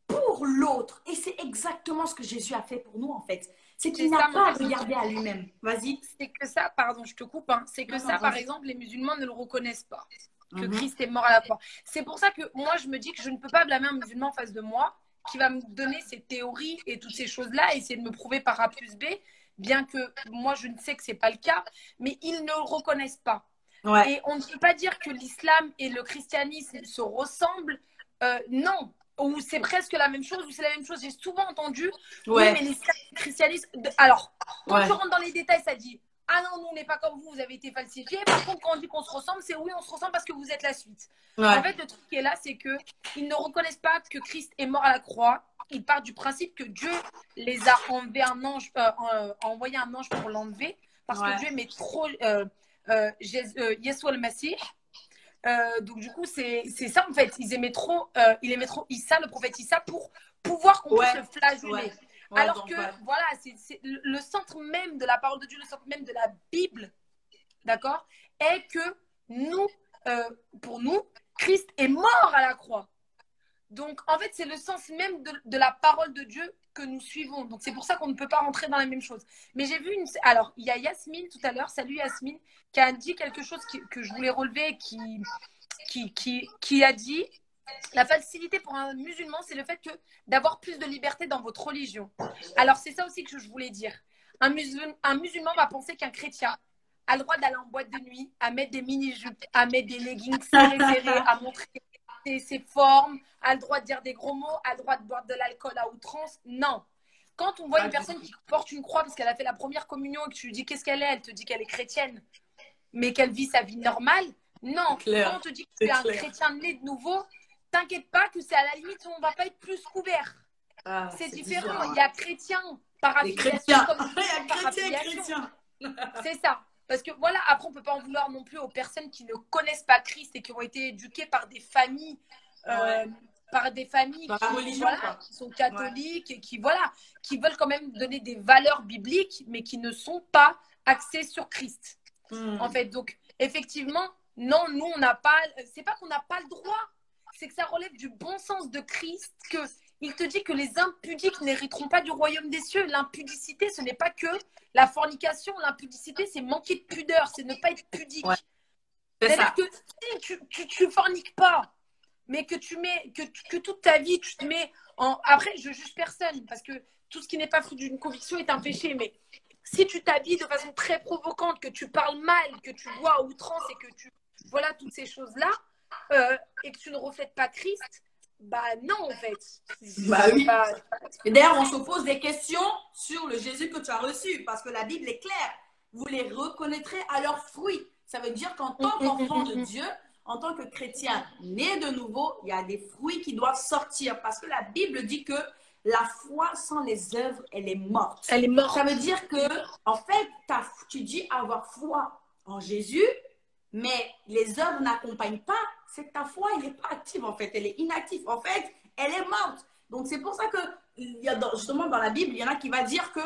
pour l'autre. Et c'est exactement ce que Jésus a fait pour nous, en fait. C'est qu'il n'a pas regardé à lui-même. Vas-y. C'est que ça, pardon, je te coupe, hein. C'est que ça, par exemple, les musulmans ne le reconnaissent pas. Que Christ est mort à la croix. C'est pour ça que moi, je me dis que je ne peux pas blâmer un musulman en face de moi qui va me donner ces théories et toutes ces choses-là et essayer de me prouver par A plus B, bien que moi, je ne sais que ce n'est pas le cas, mais ils ne le reconnaissent pas. Ouais. Et on ne peut pas dire que l'islam et le christianisme se ressemblent. Non. Ou c'est presque la même chose, ou c'est la même chose. J'ai souvent entendu, oui, mais l'islam et le christianisme. Alors, quand tu rentres dans les détails, ça dit, ah non, nous, on n'est pas comme vous, vous avez été falsifiés. Par contre, quand on dit qu'on se ressemble, c'est oui, on se ressemble parce que vous êtes la suite. Ouais. En fait, le truc qui est là, c'est qu'ils ne reconnaissent pas que Christ est mort à la croix il part du principe que Dieu les a enlevé un ange, envoyé un ange pour l'enlever parce que Dieu aimait trop Yeshua le Messie. Donc du coup, c'est ça en fait. Il aimait trop Issa, le prophète Issa, pour pouvoir qu'on puisse le flageller. Alors que voilà, c'est le centre même de la parole de Dieu, le centre même de la Bible, d'accord, est que nous, pour nous, Christ est mort à la croix. Donc, en fait, c'est le sens même de la parole de Dieu que nous suivons. Donc, c'est pour ça qu'on ne peut pas rentrer dans la même chose. Mais j'ai vu Alors, il y a Yasmine tout à l'heure, salut Yasmine, qui a dit quelque chose que je voulais relever, qui a dit la facilité pour un musulman, c'est le fait d'avoir plus de liberté dans votre religion. Alors, c'est ça aussi que je voulais dire. Un musulman va penser qu'un chrétien a le droit d'aller en boîte de nuit, à mettre des mini-jupes, à mettre des leggings serrés, à montrer ses formes, a le droit de dire des gros mots, a le droit de boire de l'alcool à outrance. Non. Quand on voit une personne qui porte une croix parce qu'elle a fait la première communion et que tu lui dis qu'est-ce qu'elle est, elle te dit qu'elle est chrétienne, mais qu'elle vit sa vie normale. Non. Quand on te dit que tu es un chrétien né de nouveau, t'inquiète pas que c'est à la limite où on va pas être plus couvert. C'est différent. Il y a chrétien par affiliation comme par affiliation. C'est ça. Parce que voilà, après, on ne peut pas en vouloir non plus aux personnes qui ne connaissent pas Christ et qui ont été éduquées par des familles, qui sont catholiques et qui veulent quand même donner des valeurs bibliques, mais qui ne sont pas axées sur Christ. En fait, donc, effectivement, non, nous, on n'a pas, c'est pas qu'on n'a pas le droit, c'est que ça relève du bon sens de Christ, il te dit que les impudiques n'hériteront pas du royaume des cieux. L'impudicité, ce n'est pas que la fornication. L'impudicité, c'est manquer de pudeur, c'est ne pas être pudique. C'est-à-dire que si tu ne forniques pas, mais que toute ta vie, tu te mets en... Après, je juge personne, parce que tout ce qui n'est pas fruit d'une conviction est un péché. Mais si tu t'habilles de façon très provocante, que tu parles mal, que tu bois à outrance et que tu... Voilà, toutes ces choses-là, et que tu ne reflètes pas Christ... Bah non, en fait. Bah oui. Et d'ailleurs, on se pose des questions sur le Jésus que tu as reçu, parce que la Bible est claire. Vous les reconnaîtrez à leurs fruits. Ça veut dire qu'en tant qu'enfant de Dieu, en tant que chrétien né de nouveau, il y a des fruits qui doivent sortir, parce que la Bible dit que la foi sans les œuvres, elle est morte. Elle est morte. Ça veut dire que, en fait, tu dis avoir foi en Jésus, mais les œuvres n'accompagnent pas. C'est que ta foi, elle n'est pas active en fait, elle est inactive. En fait, elle est morte. Donc, c'est pour ça que, justement, dans la Bible, il y en a qui va dire que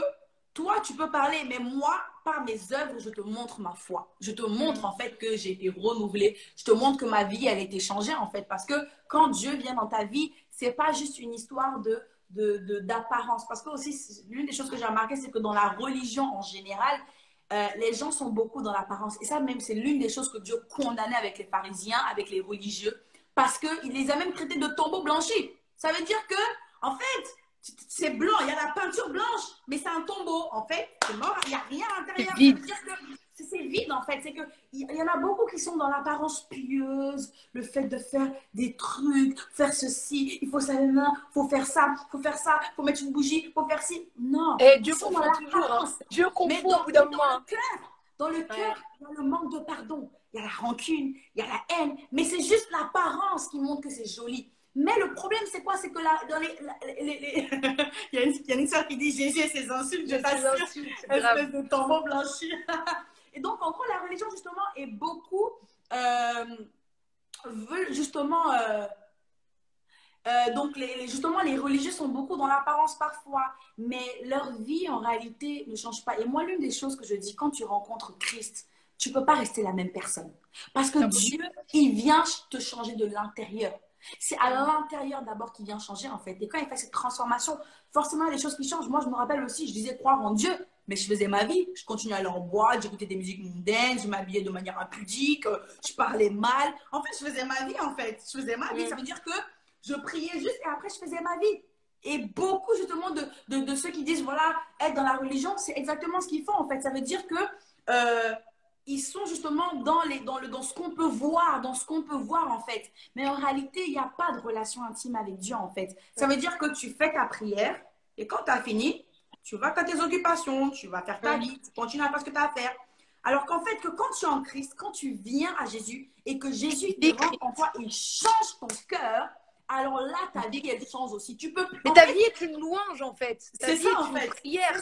toi, tu peux parler, mais moi, par mes œuvres, je te montre ma foi. Je te montre en fait que j'ai été renouvelée. Je te montre que ma vie, elle a été changée en fait. Parce que quand Dieu vient dans ta vie, c'est pas juste une histoire d'apparence. Parce que aussi, l'une des choses que j'ai remarqué, c'est que dans la religion en général, les gens sont beaucoup dans l'apparence. Et ça, même, c'est l'une des choses que Dieu condamnait avec les pharisiens, avec les religieux, parce qu'il les a même traités de tombeaux blanchis. Ça veut dire que, en fait, c'est blanc, il y a la peinture blanche, mais c'est un tombeau. En fait, c'est mort, il n'y a rien à l'intérieur. Ça veut dire que c'est vide, en fait. C'est qu'il y en a beaucoup qui sont dans l'apparence pieuse, le fait de faire des trucs, faire ceci, il faut ça, il faut faire ça, il faut mettre une bougie, il faut faire ci. Non. Et Dieu confond toujours. Hein. Dieu confond au bout d'un moment. Dans le cœur, il y a le manque de pardon, il y a la rancune, il y a la haine, mais c'est juste l'apparence qui montre que c'est joli. Mais le problème, c'est quoi? C'est que dans il y a une soeur qui dit Jésus et ses insultes, je t'assure, espèce de tombeau blanchi. Et donc, en gros, la religion, justement, est beaucoup... veulent justement... donc, justement, les religieux sont beaucoup dans l'apparence parfois, mais leur vie, en réalité, ne change pas. Et moi, l'une des choses que je dis, quand tu rencontres Christ, tu ne peux pas rester la même personne. Parce que Dieu, il vient te changer de l'intérieur. C'est à l'intérieur d'abord qu'il vient changer, en fait. Et quand il fait cette transformation, forcément, il y a des choses qui changent. Moi, je me rappelle aussi, je disais croire en Dieu, mais je faisais ma vie. Je continuais à aller en boîte, j'écoutais des musiques mondaines, je m'habillais de manière impudique, je parlais mal. En fait, je faisais ma vie, en fait. Je faisais ma vie. Ça veut dire que je priais juste et après, je faisais ma vie. Et beaucoup, justement, de ceux qui disent, voilà, être dans la religion, c'est exactement ce qu'ils font, en fait. Ça veut dire que ils sont justement dans ce qu'on peut voir, en fait. Mais en réalité, il n'y a pas de relation intime avec Dieu, en fait. Ça veut dire que tu fais ta prière et quand tu as fini, tu vas à tes occupations, tu vas faire ta vie, tu continues à faire ce que tu as à faire. Alors qu'en fait, que quand tu es en Christ, quand tu viens à Jésus et que Jésus te rentre en toi, il change ton cœur, alors là, ta vie, elle change aussi. Tu peux. Mais ta vie est une louange, en fait. C'est ça, en fait. Prière.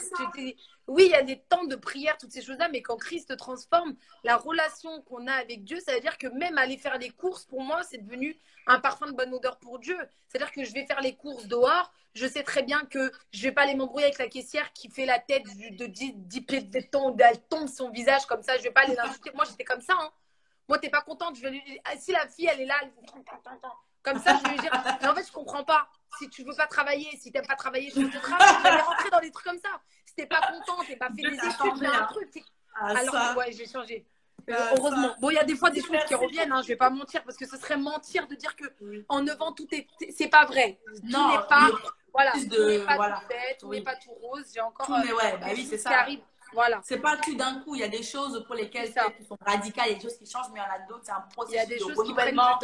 Oui, il y a des temps de prière, toutes ces choses-là, mais quand Christ te transforme, la relation qu'on a avec Dieu, ça veut dire que même aller faire les courses, pour moi, c'est devenu un parfum de bonne odeur pour Dieu. C'est-à-dire que je vais faire les courses dehors, je sais très bien que je vais pas aller m'embrouiller avec la caissière qui fait la tête de 10 pieds de temps, elle tombe son visage comme ça, je vais pas aller l'insulter. Moi, j'étais comme ça, hein. Moi, t'es pas contente, je vais lui... Si la fille, elle est là, elle... comme ça, je vais lui dire, mais en fait, je comprends pas. Si tu veux pas travailler, si t'aimes pas travailler, je te travaille. Je vais rentrer dans des trucs comme ça. Si t'es pas content, t'es pas fait des études, fais un truc. Alors que, ouais, j'ai changé. Heureusement. Bon, il y a des fois des choses qui reviennent, hein, je vais pas mentir, parce que ce serait mentir de dire que en 9 ans, tout est. C'est pas vrai. Tout n'est pas. Voilà. Tout n'est pas tout fait, tout n'est pas tout rose. J'ai encore. Ouais, bah oui, c'est ça. Qui arrive. Voilà. C'est pas tout d'un coup. Il y a des choses pour lesquelles qui sont radicales, il y a des choses qui changent, mais il y en a d'autres, c'est un processus. Il y a des choses qui prennent du temps.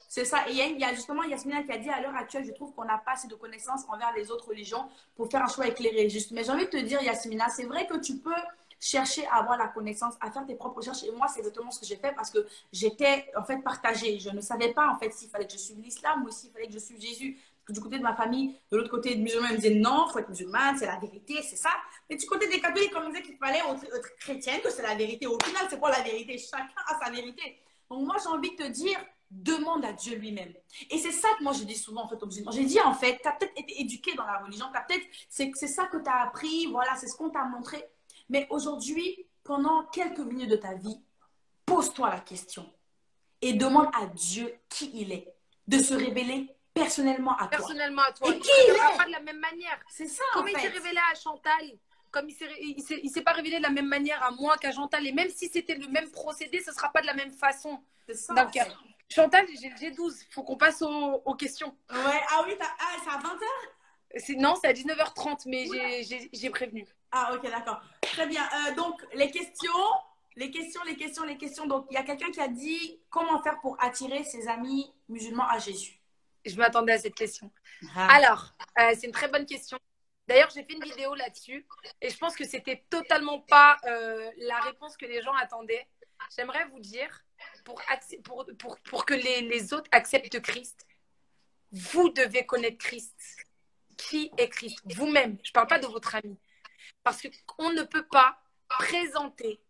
C'est ça. Et il y a justement Yasmina qui a dit à l'heure actuelle, je trouve qu'on n'a pas assez de connaissances envers les autres religions pour faire un choix éclairé. Juste. Mais j'ai envie de te dire, Yasmina, c'est vrai que tu peux chercher à avoir la connaissance, à faire tes propres recherches. Et moi, c'est exactement ce que j'ai fait parce que j'étais en fait partagée. Je ne savais pas en fait s'il fallait que je suive l'islam ou s'il fallait que je suive Jésus. Parce que du côté de ma famille, de l'autre côté, les musulmans me disaient non, il faut être musulmane, c'est la vérité, c'est ça. Mais du côté des catholiques, on me disait qu'il fallait être chrétienne, que c'est la vérité. Au final, c'est quoi la vérité? Chacun a sa vérité. Donc moi, j'ai envie de te dire, demande à Dieu lui-même. Et c'est ça que moi je dis souvent en fait aux musulmans. J'ai dit en fait, tu as peut-être été éduqué dans la religion, c'est ça que tu as appris, voilà, c'est ce qu'on t'a montré. Mais aujourd'hui, pendant quelques minutes de ta vie, pose-toi la question et demande à Dieu qui il est, de se révéler personnellement à toi. Personnellement à toi. Et qui il est pas de la même manière. C'est ça Comme il s'est révélé à Chantal, comme il s'est pas révélé de la même manière à moi qu'à Chantal. Et même si c'était le même procédé, ce sera pas de la même façon. C'est ça. Donc, Chantal, j'ai 12. Il faut qu'on passe aux questions. Ouais, ah oui, c'est à 20h? Non, c'est à 19h30, mais j'ai prévenu. Ah, ok, d'accord. Très bien. Donc, les questions. Donc, il y a quelqu'un qui a dit comment faire pour attirer ses amis musulmans à Jésus. Je m'attendais à cette question. Alors, c'est une très bonne question. D'ailleurs, j'ai fait une vidéo là-dessus et je pense que c'était totalement pas la réponse que les gens attendaient. J'aimerais vous dire, pour que les autres acceptent Christ, vous devez connaître Christ. Qui est Christ? Vous-même. Je ne parle pas de votre ami. Parce qu'on ne peut pas présenter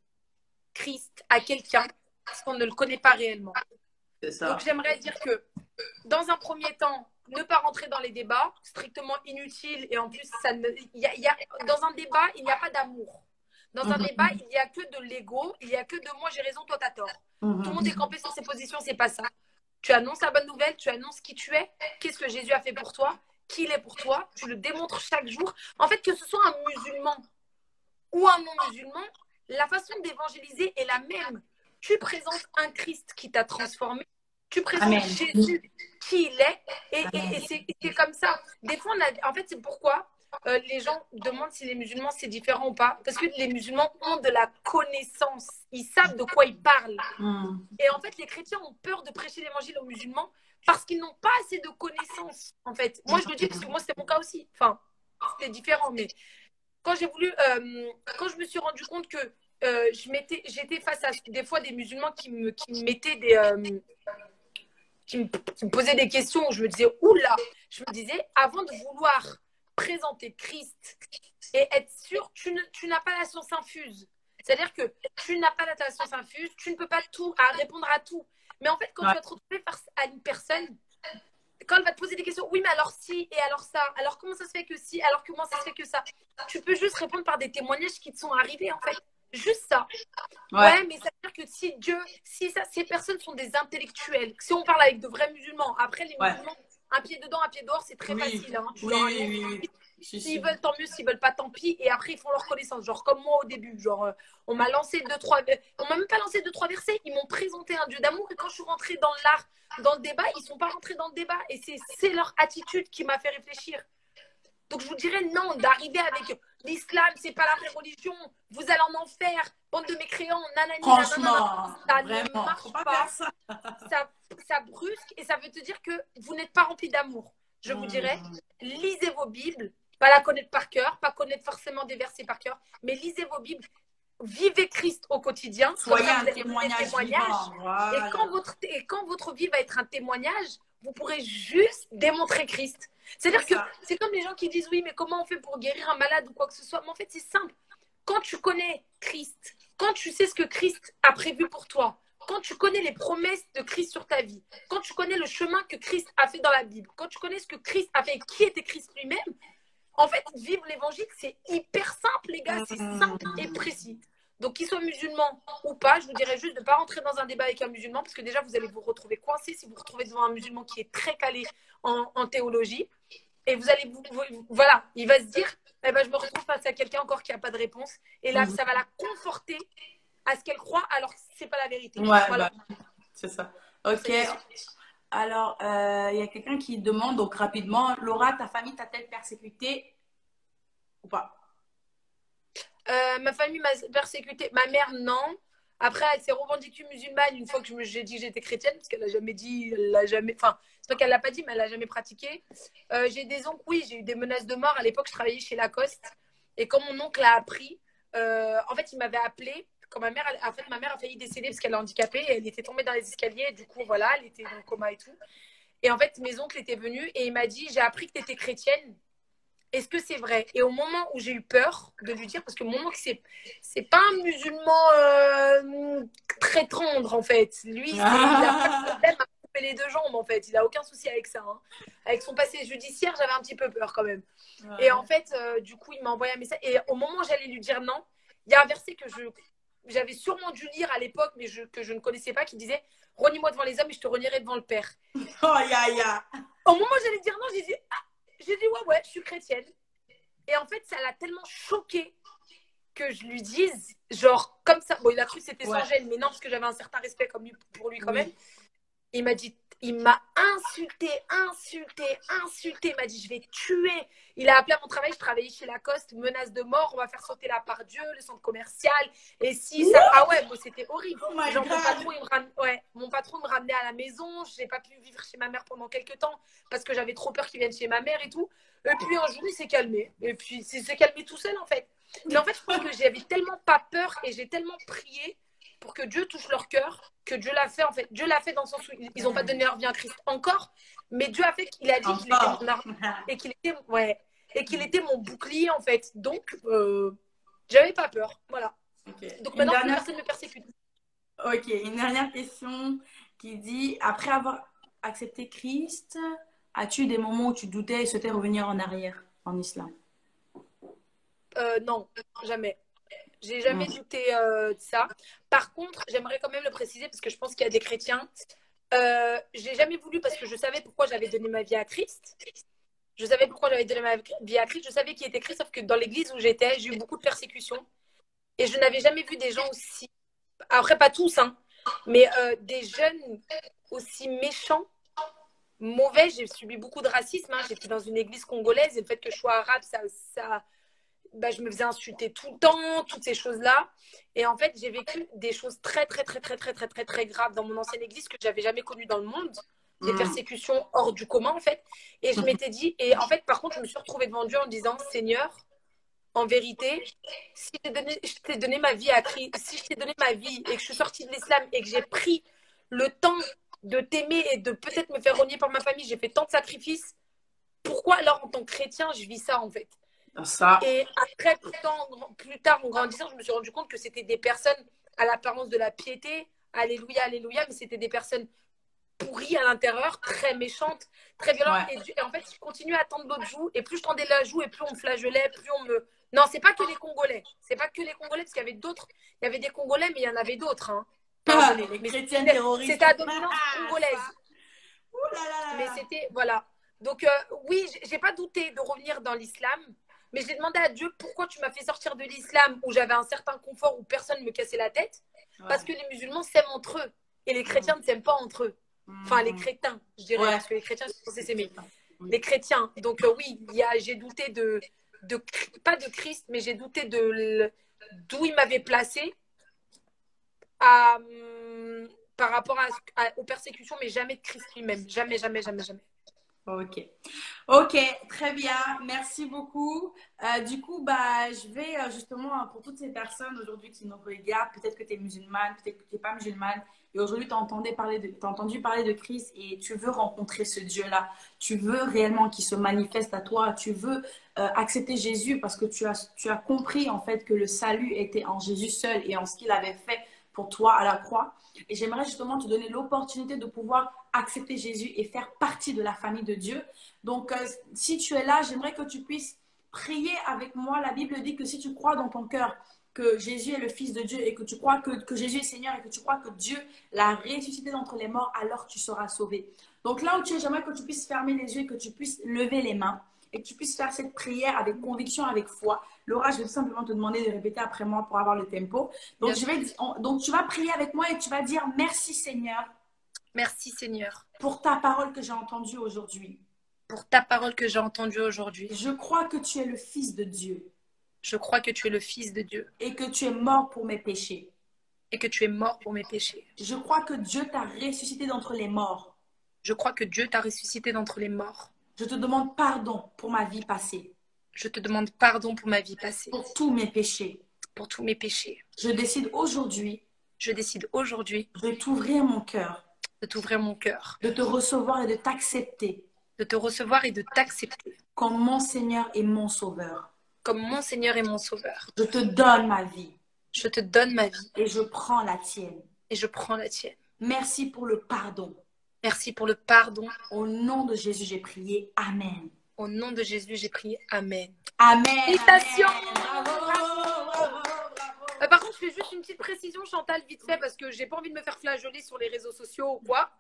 Christ à quelqu'un si on ne le connaît pas réellement. C'est ça. Donc, j'aimerais dire que, dans un premier temps, ne pas rentrer dans les débats, strictement inutiles. Et en plus, dans un débat, il n'y a pas d'amour. Dans un débat, il n'y a que de l'ego, il n'y a que de moi j'ai raison, toi t'as tort. Tout le monde est campé sur ses positions, c'est pas ça. Tu annonces la bonne nouvelle, tu annonces qui tu es, qu'est-ce que Jésus a fait pour toi, qui il est pour toi, tu le démontres chaque jour. En fait, que ce soit un musulman ou un non-musulman, la façon d'évangéliser est la même. Tu présentes un Christ qui t'a transformé, tu présentes Jésus qui il est, et c'est comme ça. Des fois, en fait, c'est pourquoi les gens demandent si les musulmans c'est différent ou pas. Parce que les musulmans ont de la connaissance. Ils savent de quoi ils parlent. Et en fait, les chrétiens ont peur de prêcher l'évangile aux musulmans parce qu'ils n'ont pas assez de connaissances. En fait, moi je le dis parce que moi c'était mon cas aussi. Enfin, c'était différent. Mais quand j'ai voulu, quand je me suis rendu compte que j'étais face à des fois des musulmans qui me mettaient qui me posaient des questions où je me disais, oula, je me disais, avant de vouloir présenter Christ et être sûr, tu n'as pas la science infuse. C'est-à-dire que tu n'as pas la science infuse, tu ne peux pas répondre à tout. Mais en fait, quand tu vas te retrouver face à une personne, quand elle va te poser des questions, oui, mais alors si, et alors ça, alors comment ça se fait que si, alors comment ça se fait que ça, tu peux juste répondre par des témoignages qui te sont arrivés, en fait. Juste ça. Ouais, mais ça veut dire que si ces personnes sont des intellectuels, si on parle avec de vrais musulmans, après les musulmans, un pied dedans, un pied dehors, c'est très facile. Hein. S'ils veulent, tant mieux. S'ils veulent pas, tant pis. Et après, ils font leur connaissance. Genre comme moi au début. Genre, on m'a lancé on m'a même pas lancé 2-3 versets. Ils m'ont présenté un Dieu d'amour. Et quand je suis rentrée dans l'art, dans le débat, ils sont pas rentrés dans le débat. Et c'est leur attitude qui m'a fait réfléchir. Donc, je vous dirais non, d'arriver avec l'islam, c'est pas la vraie religion. Vous allez en enfer. Bande de mécréants. Nanani, franchement, ça vraiment, ne marche faut pas faire ça. Ça brusque et ça veut te dire que vous n'êtes pas rempli d'amour. Je vous dirais, lisez vos Bibles, pas la connaître par cœur, pas connaître forcément des versets par cœur, mais lisez vos Bibles, vivez Christ au quotidien. Soyez un témoignage vivant. Voilà. Et quand votre vie va être un témoignage, vous pourrez juste démontrer Christ. C'est-à-dire que c'est comme les gens qui disent, oui, mais comment on fait pour guérir un malade ou quoi que ce soit. Mais en fait, c'est simple. Quand tu connais Christ, quand tu sais ce que Christ a prévu pour toi, quand tu connais les promesses de Christ sur ta vie, quand tu connais le chemin que Christ a fait dans la Bible, quand tu connais ce que Christ a fait, qui était Christ lui-même, en fait, vivre l'évangile, c'est hyper simple, les gars. C'est simple et précis. Donc, qu'ils soient musulmans ou pas, je vous dirais juste de ne pas rentrer dans un débat avec un musulman, parce que déjà, vous allez vous retrouver coincé si vous vous retrouvez devant un musulman qui est très calé en théologie. Et vous allez, voilà, il va se dire, eh ben, je me retrouve face à quelqu'un encore qui n'a pas de réponse. Et là, ça va la conforter à ce qu'elle croit, alors que ce n'est pas la vérité. Ouais, voilà. C'est ça. Ok. Alors, il y a quelqu'un qui demande, donc rapidement, Laura, ta famille t'a-t-elle persécutée ou pas? Ma famille m'a persécutée. Ma mère, non. Après, elle s'est revendiquée musulmane une fois que j'ai dit que j'étais chrétienne, parce qu'elle n'a jamais dit, elle l'a jamais. Enfin, c'est pas qu'elle l'a pas dit, mais elle l'a jamais pratiqué. J'ai des oncles, oui, j'ai eu des menaces de mort. À l'époque, je travaillais chez Lacoste. Et quand mon oncle a appris, en fait, il m'avait appelé. Quand ma mère a failli décéder parce qu'elle est handicapée. Et elle était tombée dans les escaliers. Et du coup, voilà, elle était dans le coma et tout. Et en fait, mes oncles étaient venus et il m'a dit, j'ai appris que tu étais chrétienne. Est-ce que c'est vrai? Et au moment où j'ai eu peur de lui dire, parce que mon oncle, c'est pas un musulman très tendre, en fait. Lui, il a pas de problème à couper les deux jambes, en fait. Il a aucun souci avec ça. Hein. Avec son passé judiciaire, j'avais un petit peu peur quand même. Ouais. Et en fait, du coup, il m'a envoyé un message. Et au moment où j'allais lui dire non, il y a un verset que j'avais sûrement dû lire à l'époque, mais que je ne connaissais pas, qui disait « Renie-moi devant les hommes et je te renierai devant le Père. » Oh, Au moment où j'allais dire non, j'ai dit « Ah !» J'ai dit ouais, je suis chrétienne. Et en fait, ça l'a tellement choqué que je lui dise, genre, comme ça. Bon, il a cru que c'était sans gêne, mais non, parce que j'avais un certain respect pour lui quand même. Il m'a dit, il m'a insulté. Il m'a dit, je vais te tuer. Il a appelé à mon travail, je travaillais chez Lacoste, menace de mort, on va faire sauter la part Dieu, le centre commercial. Et si ça. Ah ouais, bon, c'était horrible. Oh genre, mon patron me ramenait à la maison, je n'ai pas pu vivre chez ma mère pendant quelques temps parce que j'avais trop peur qu'il vienne chez ma mère et tout. Et puis un jour, il s'est calmé. Et puis, il s'est calmé tout seul, en fait. Mais en fait, je pense que j'avais tellement pas peur et j'ai tellement prié pour que Dieu touche leur cœur, que Dieu l'a fait, en fait. Dieu l'a fait dans le sens où ils n'ont pas donné leur vie à Christ encore, mais Dieu a fait qu'il a dit qu'il était mon arme et qu'il était mon bouclier, en fait. Donc, j'avais pas peur. Voilà. Donc maintenant, personne ne me persécute. Ok, une dernière question qui dit, après avoir accepté Christ, as-tu des moments où tu doutais et souhaitais revenir en arrière en islam? Non, jamais. J'ai jamais douté de ça. Par contre, j'aimerais quand même le préciser parce que je pense qu'il y a des chrétiens. J'ai jamais voulu parce que je savais pourquoi j'avais donné ma vie à Christ. Je savais pourquoi j'avais donné ma vie à Christ. Je savais qui était Christ, sauf que dans l'église où j'étais, j'ai eu beaucoup de persécutions. Et je n'avais jamais vu des gens aussi... Après, pas tous, hein, mais des jeunes aussi méchants, mauvais. J'ai subi beaucoup de racisme. Hein. J'étais dans une église congolaise et le fait que je sois arabe, je me faisais insulter tout le temps, toutes ces choses-là. Et en fait, j'ai vécu des choses très graves dans mon ancienne église que j'avais jamais connues dans le monde. Des persécutions hors du commun, en fait. Et je m'étais dit, et en fait, par contre, je me suis retrouvée devant Dieu en disant, Seigneur, en vérité, si je t'ai donné ma vie à Christ, si je t'ai donné ma vie et que je suis sortie de l'islam et que j'ai pris le temps de t'aimer et de peut-être me faire renier par ma famille, j'ai fait tant de sacrifices, pourquoi alors en tant que chrétien, je vis ça, en fait? Ça. Et après, plus tard, en grandissant, je me suis rendu compte que c'était des personnes à l'apparence de la piété, alléluia, alléluia, mais c'était des personnes pourries à l'intérieur, très méchantes, très violentes. Ouais. Et en fait, je continuais à tendre l'autre joue, et plus je tendais la joue, et plus on me flageolait, plus on me... Non, c'est pas que les Congolais. C'est pas que les Congolais, parce qu'il y avait d'autres. Il y avait des Congolais, mais il y en avait d'autres. Hein. Les chrétiens terroristes. C'était à dominance congolaise. Mais c'était... Voilà. Donc, oui, j'ai pas douté de revenir dans l'islam. Mais j'ai demandé à Dieu pourquoi tu m'as fait sortir de l'islam où j'avais un certain confort, où personne ne me cassait la tête. Parce que les musulmans s'aiment entre eux. Et les chrétiens ne s'aiment pas entre eux. Enfin, les crétins, je dirais, parce que les chrétiens sont censés s'aimer. Les chrétiens. Donc, oui, j'ai douté pas de Christ, mais j'ai douté d'où il m'avait placé par rapport aux persécutions, mais jamais de Christ lui-même. Jamais. Ok. Ok, très bien. Merci beaucoup. Du coup, bah, je vais justement, pour toutes ces personnes aujourd'hui qui nous regardent, peut-être que tu es musulmane, peut-être que tu n'es pas musulmane, et aujourd'hui tu as entendu parler de Christ et tu veux rencontrer ce Dieu-là. Tu veux réellement qu'il se manifeste à toi. Tu veux accepter Jésus parce que tu as compris en fait que le salut était en Jésus seul et en ce qu'il avait fait pour toi à la croix. Et j'aimerais justement te donner l'opportunité de pouvoir accepter Jésus et faire partie de la famille de Dieu. Donc, si tu es là, j'aimerais que tu puisses prier avec moi. La Bible dit que si tu crois dans ton cœur que Jésus est le Fils de Dieu et que tu crois que Jésus est Seigneur et que tu crois que Dieu l'a ressuscité d'entre les morts, alors tu seras sauvé. Donc là où tu es, j'aimerais que tu puisses fermer les yeux et que tu puisses lever les mains et que tu puisses faire cette prière avec conviction, avec foi. Laura, je vais tout simplement te demander de répéter après moi pour avoir le tempo. Donc, donc tu vas prier avec moi et tu vas dire merci Seigneur. Merci Seigneur. Pour ta parole que j'ai entendue aujourd'hui. Pour ta parole que j'ai entendue aujourd'hui. Je crois que tu es le Fils de Dieu. Je crois que tu es le Fils de Dieu. Et que tu es mort pour mes péchés. Et que tu es mort pour mes péchés. Je crois que Dieu t'a ressuscité d'entre les morts. Je crois que Dieu t'a ressuscité d'entre les morts. Je te demande pardon pour ma vie passée. Je te demande pardon pour ma vie passée. Pour tous mes péchés. Pour tous mes péchés. Je décide aujourd'hui. Je décide aujourd'hui. De t'ouvrir mon cœur. De t'ouvrir mon cœur. De te recevoir et de t'accepter. De te recevoir et de t'accepter. Comme mon Seigneur et mon Sauveur. Comme mon Seigneur et mon Sauveur. Je te donne ma vie. Je te donne ma vie. Et je prends la tienne. Et je prends la tienne. Merci pour le pardon. Merci pour le pardon. Au nom de Jésus, j'ai prié. Amen. Au nom de Jésus, j'ai prié. Amen. Amen. Félicitations. Bravo, bravo, bravo. Par contre, je fais juste une petite précision, Chantal, vite fait, parce que j'ai pas envie de me faire flageoler sur les réseaux sociaux ou quoi.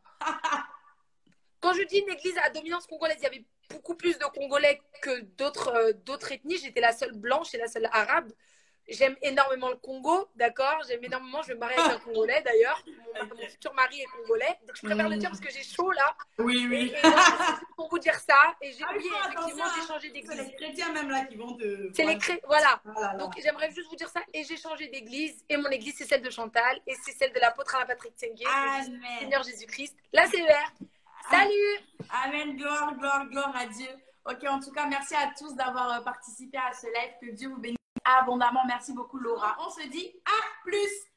Quand je dis une église à dominance congolaise, il y avait beaucoup plus de Congolais que d'autres ethnies. J'étais la seule blanche et la seule arabe. J'aime énormément le Congo, d'accord. J'aime énormément, je vais me marier avec un Congolais d'ailleurs. Mon futur mari est congolais. Donc je préfère le dire parce que j'ai chaud là. Oui, oui. Et voilà, c'est pour vous dire ça. Et j'ai effectivement, j'ai changé d'église. C'est les chrétiens même là qui vont te... C'est les voilà. Voilà. Donc j'aimerais juste vous dire ça. Et j'ai changé d'église. Et mon église, c'est celle de Chantal. Et c'est celle de l'apôtre Anna Patrick Tsengue. Seigneur Jésus-Christ. Là, c'est vert. Salut. Amen. Gloire, gloire, gloire à Dieu. Ok, en tout cas, merci à tous d'avoir participé à ce live. Que Dieu vous bénisse abondamment. Merci beaucoup, Laura. On se dit à plus.